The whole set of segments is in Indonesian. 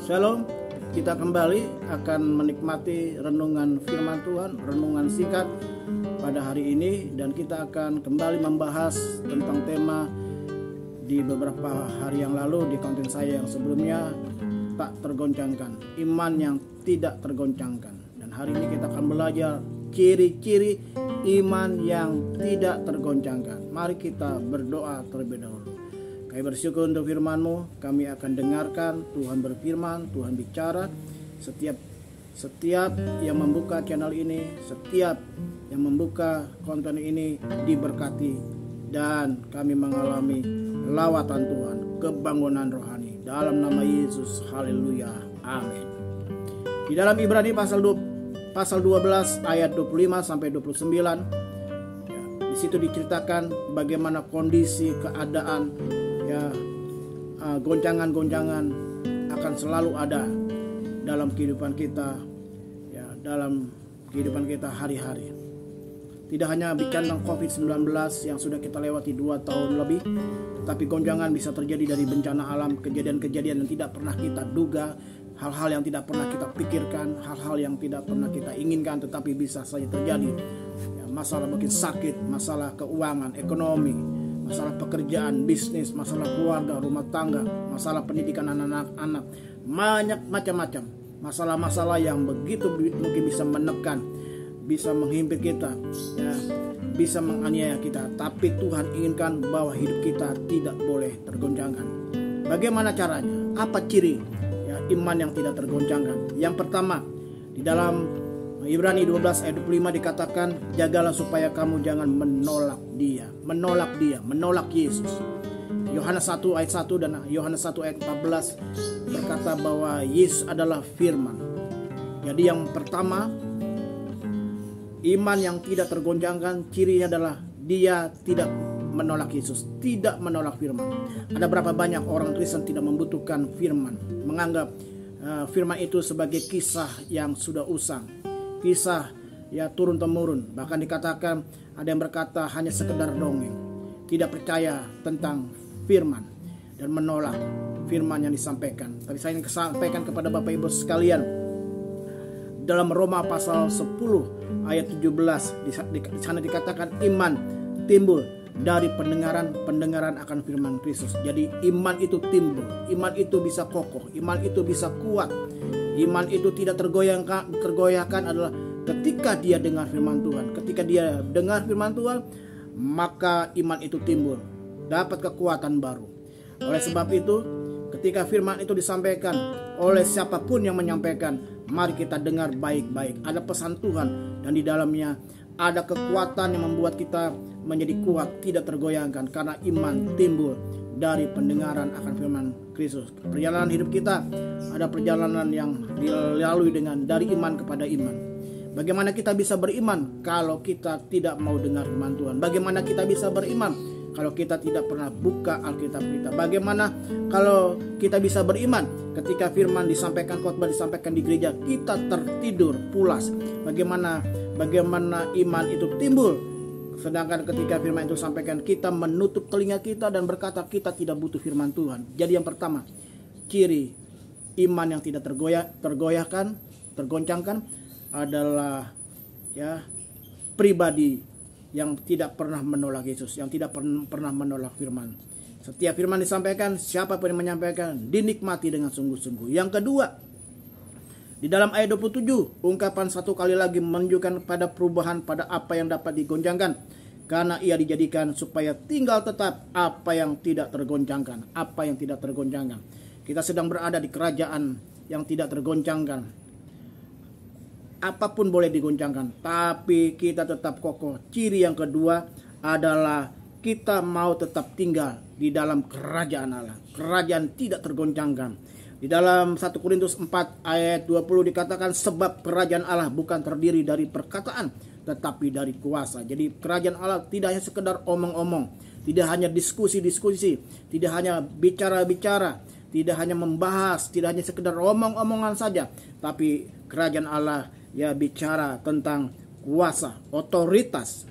Shalom, kita kembali akan menikmati renungan firman Tuhan, renungan singkat pada hari ini. Dan kita akan kembali membahas tentang tema di beberapa hari yang lalu di konten saya yang sebelumnya, tak tergoncangkan, iman yang tidak tergoncangkan. Dan hari ini kita akan belajar ciri-ciri iman yang tidak tergoncangkan. Mari kita berdoa terlebih dahulu. Kami bersyukur untuk firman-Mu, kami akan dengarkan. Tuhan berfirman, Tuhan bicara. Setiap yang membuka channel ini, setiap yang membuka konten ini diberkati, dan kami mengalami lawatan Tuhan, kebangunan rohani. Dalam nama Yesus, haleluya, amin. Di dalam Ibrani pasal 12 ayat 25 sampai 29, di situ diceritakan bagaimana kondisi keadaan, goncangan-goncangan akan selalu ada dalam kehidupan kita, dalam kehidupan kita hari-hari. Tidak hanya bicara tentang COVID-19 yang sudah kita lewati 2 tahun lebih, tapi goncangan bisa terjadi dari bencana alam, kejadian-kejadian yang tidak pernah kita duga, hal-hal yang tidak pernah kita pikirkan, hal-hal yang tidak pernah kita inginkan, tetapi bisa saja terjadi. Masalah mungkin sakit, masalah keuangan, ekonomi, masalah pekerjaan, bisnis, masalah keluarga, rumah tangga, masalah pendidikan anak-anak, banyak macam-macam masalah-masalah yang begitu mungkin bisa menekan, bisa menghimpit kita, bisa menganiaya kita. Tapi Tuhan inginkan bahwa hidup kita tidak boleh tergoncangkan. Bagaimana caranya? Apa ciri iman yang tidak tergoncangkan? Yang pertama, di dalam Ibrani 12 ayat 25 dikatakan, jagalah supaya kamu jangan menolak menolak Yesus. Yohanes 1 ayat 1 dan Yohanes 1 ayat 14 berkata bahwa Yesus adalah firman. Jadi yang pertama, iman yang tidak tergoncangkan, cirinya adalah dia tidak menolak Yesus, tidak menolak firman. Ada berapa banyak orang Kristen tidak membutuhkan firman, menganggap firman itu sebagai kisah yang sudah usang, kisah turun temurun. Bahkan dikatakan, ada yang berkata hanya sekedar dongeng, tidak percaya tentang firman dan menolak firman yang disampaikan. Tapi saya ingin sampaikan kepada Bapak Ibu sekalian, dalam Roma pasal 10 ayat 17 di sana dikatakan iman timbul dari pendengaran akan firman Kristus. Jadi iman itu timbul, iman itu bisa kokoh, iman itu bisa kuat, iman itu tidak tergoyahkan adalah ketika dia dengar firman Tuhan. Ketika dia dengar firman Tuhan, maka iman itu timbul, dapat kekuatan baru. Oleh sebab itu, ketika firman itu disampaikan oleh siapapun yang menyampaikan, mari kita dengar baik-baik. Ada pesan Tuhan dan di dalamnya ada kekuatan yang membuat kita menjadi kuat, tidak tergoyahkan, karena iman timbul dari pendengaran akan firman Kristus. Perjalanan hidup kita ada perjalanan yang dilalui dengan dari iman kepada iman. Bagaimana kita bisa beriman kalau kita tidak mau dengar firman Tuhan? Bagaimana kita bisa beriman kalau kita tidak pernah buka Alkitab kita? Bagaimana kalau kita bisa beriman ketika firman disampaikan, khotbah disampaikan di gereja, kita tertidur pulas? Bagaimana iman itu timbul? Sedangkan ketika firman itu disampaikan, kita menutup telinga kita dan berkata kita tidak butuh firman Tuhan. Jadi yang pertama, ciri iman yang tidak tergoncangkan adalah pribadi yang tidak pernah menolak Yesus, yang tidak pernah menolak firman. Setiap firman disampaikan, siapapun yang menyampaikan, dinikmati dengan sungguh-sungguh. Yang kedua, di dalam ayat 27, ungkapan satu kali lagi menunjukkan pada perubahan pada apa yang dapat digoncangkan, karena ia dijadikan supaya tinggal tetap apa yang tidak tergoncangkan. Apa yang tidak tergoncangkan. Kita sedang berada di kerajaan yang tidak tergoncangkan. Apapun boleh digoncangkan, tapi kita tetap kokoh. Ciri yang kedua adalah kita mau tetap tinggal di dalam kerajaan Allah. Kerajaan tidak tergoncangkan. Di dalam 1 Korintus 4 ayat 20 dikatakan, sebab kerajaan Allah bukan terdiri dari perkataan, tetapi dari kuasa. Jadi kerajaan Allah tidak hanya sekedar omong-omong, tidak hanya diskusi-diskusi, tidak hanya bicara-bicara, tidak hanya membahas, tidak hanya sekedar omong-omongan saja, tapi kerajaan Allah bicara tentang kuasa, otoritas.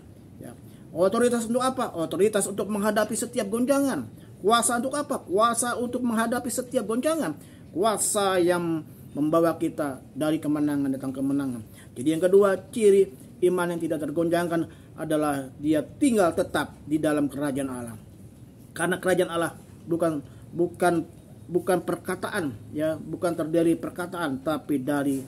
Otoritas untuk apa? Otoritas untuk menghadapi setiap goncangan. Kuasa untuk apa? Kuasa untuk menghadapi setiap goncangan. kuasa yang membawa kita dari kemenangan datang kemenangan. Jadi yang kedua, ciri iman yang tidak tergoncangkan adalah dia tinggal tetap di dalam kerajaan Allah. Karena kerajaan Allah bukan perkataan, ya, bukan terdiri perkataan, tapi dari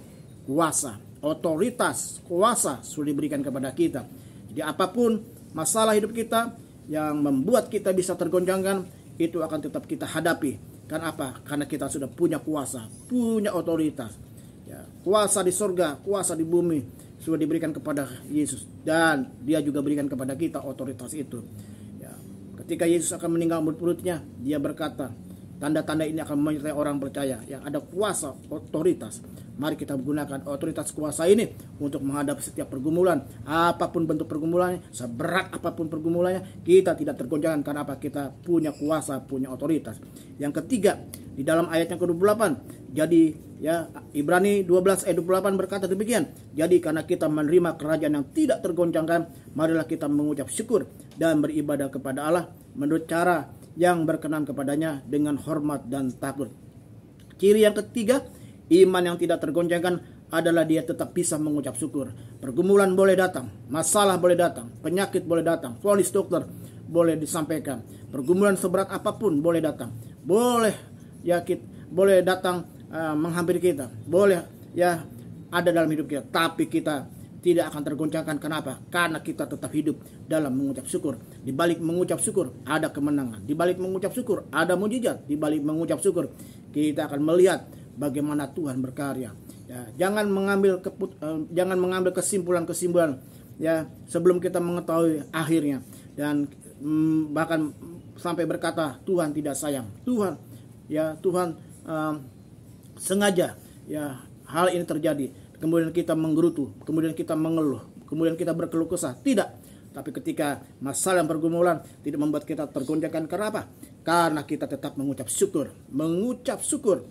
kuasa, otoritas, kuasa sudah diberikan kepada kita. Jadi apapun masalah hidup kita yang membuat kita bisa tergoncangkan, itu akan tetap kita hadapi. Karena apa? Karena kita sudah punya kuasa, punya otoritas. Ya, kuasa di surga, kuasa di bumi sudah diberikan kepada Yesus, dan dia juga berikan kepada kita otoritas itu. Ya, ketika Yesus akan meninggal mulut-mulutnya, dia berkata, tanda-tanda ini akan menyertai orang percaya yang ada kuasa, otoritas. Mari kita menggunakan otoritas kuasa ini untuk menghadapi setiap pergumulan. Apapun bentuk pergumulannya, seberat apapun pergumulannya, kita tidak tergoncangkan. Karena apa? Kita punya kuasa, punya otoritas. Yang ketiga, di dalam ayat yang ke-28. Jadi ya, Ibrani 12 ayat 28 berkata demikian. Jadi karena kita menerima kerajaan yang tidak tergoncangkan, marilah kita mengucap syukur dan beribadah kepada Allah menurut cara yang berkenan kepadanya dengan hormat dan takut. Ciri yang ketiga, iman yang tidak tergoncangkan adalah dia tetap bisa mengucap syukur. Pergumulan boleh datang, masalah boleh datang, penyakit boleh datang, vonis dokter boleh disampaikan, pergumulan seberat apapun boleh datang, boleh boleh datang menghampiri kita, boleh ya ada dalam hidup kita, tapi kita tidak akan tergoncangkan. Kenapa? Karena kita tetap hidup dalam mengucap syukur. Di balik mengucap syukur ada kemenangan. Di balik mengucap syukur ada mujizat. Di balik mengucap syukur kita akan melihat bagaimana Tuhan berkarya. Ya, jangan mengambil kesimpulan-kesimpulan ya sebelum kita mengetahui akhirnya, dan bahkan sampai berkata Tuhan tidak sayang. Tuhan sengaja ya hal ini terjadi. Kemudian kita menggerutu, kemudian kita mengeluh, kemudian kita berkeluh kesah. Tidak. Tapi ketika masalah dan pergumulan tidak membuat kita tergoncangkan. Kenapa? Karena kita tetap mengucap syukur. Mengucap syukur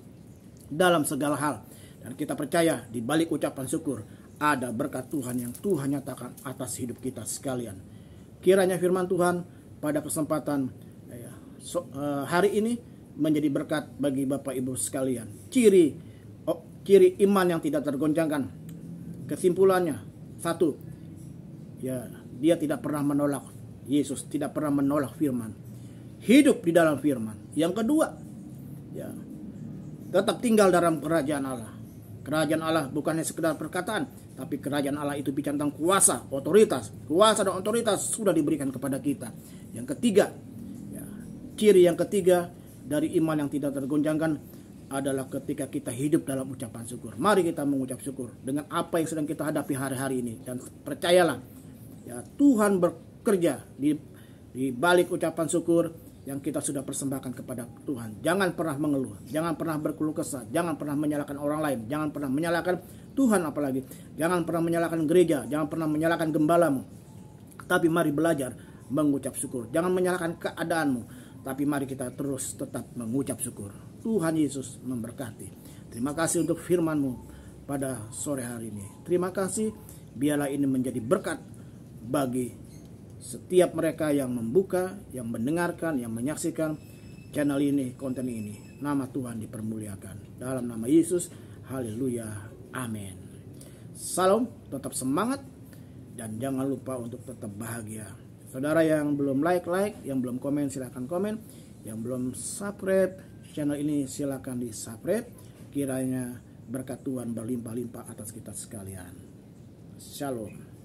dalam segala hal. Dan kita percaya di balik ucapan syukur ada berkat Tuhan yang Tuhan nyatakan atas hidup kita sekalian. Kiranya firman Tuhan pada kesempatan hari ini menjadi berkat bagi Bapak Ibu sekalian. Ciri iman yang tidak tergoncangkan. Kesimpulannya, satu, ya dia tidak pernah menolak Yesus, tidak pernah menolak firman. Hidup di dalam firman. Yang kedua, ya tetap tinggal dalam kerajaan Allah. Kerajaan Allah bukannya sekedar perkataan, tapi kerajaan Allah itu bicara tentang kuasa, otoritas. Kuasa dan otoritas sudah diberikan kepada kita. Yang ketiga, ya, ciri yang ketiga dari iman yang tidak tergoncangkan adalah ketika kita hidup dalam ucapan syukur. Mari kita mengucap syukur dengan apa yang sedang kita hadapi hari-hari ini. Dan percayalah, ya Tuhan bekerja di balik ucapan syukur yang kita sudah persembahkan kepada Tuhan. Jangan pernah mengeluh, jangan pernah berkeluh kesah, jangan pernah menyalahkan orang lain, jangan pernah menyalahkan Tuhan apalagi. Jangan pernah menyalahkan gereja, jangan pernah menyalahkan gembalamu. Tapi mari belajar mengucap syukur. Jangan menyalahkan keadaanmu, tapi mari kita terus tetap mengucap syukur. Tuhan Yesus memberkati. Terima kasih untuk firman-Mu pada sore hari ini. Terima kasih, biarlah ini menjadi berkat bagi setiap mereka yang membuka, yang mendengarkan, yang menyaksikan channel ini, konten ini. Nama Tuhan dipermuliakan. Dalam nama Yesus, haleluya, amin. Salam, tetap semangat, dan jangan lupa untuk tetap bahagia. Saudara yang belum like, yang belum komen silakan komen, yang belum subscribe channel ini silakan di subscribe. Kiranya berkat Tuhan berlimpah-limpah atas kita sekalian. Shalom.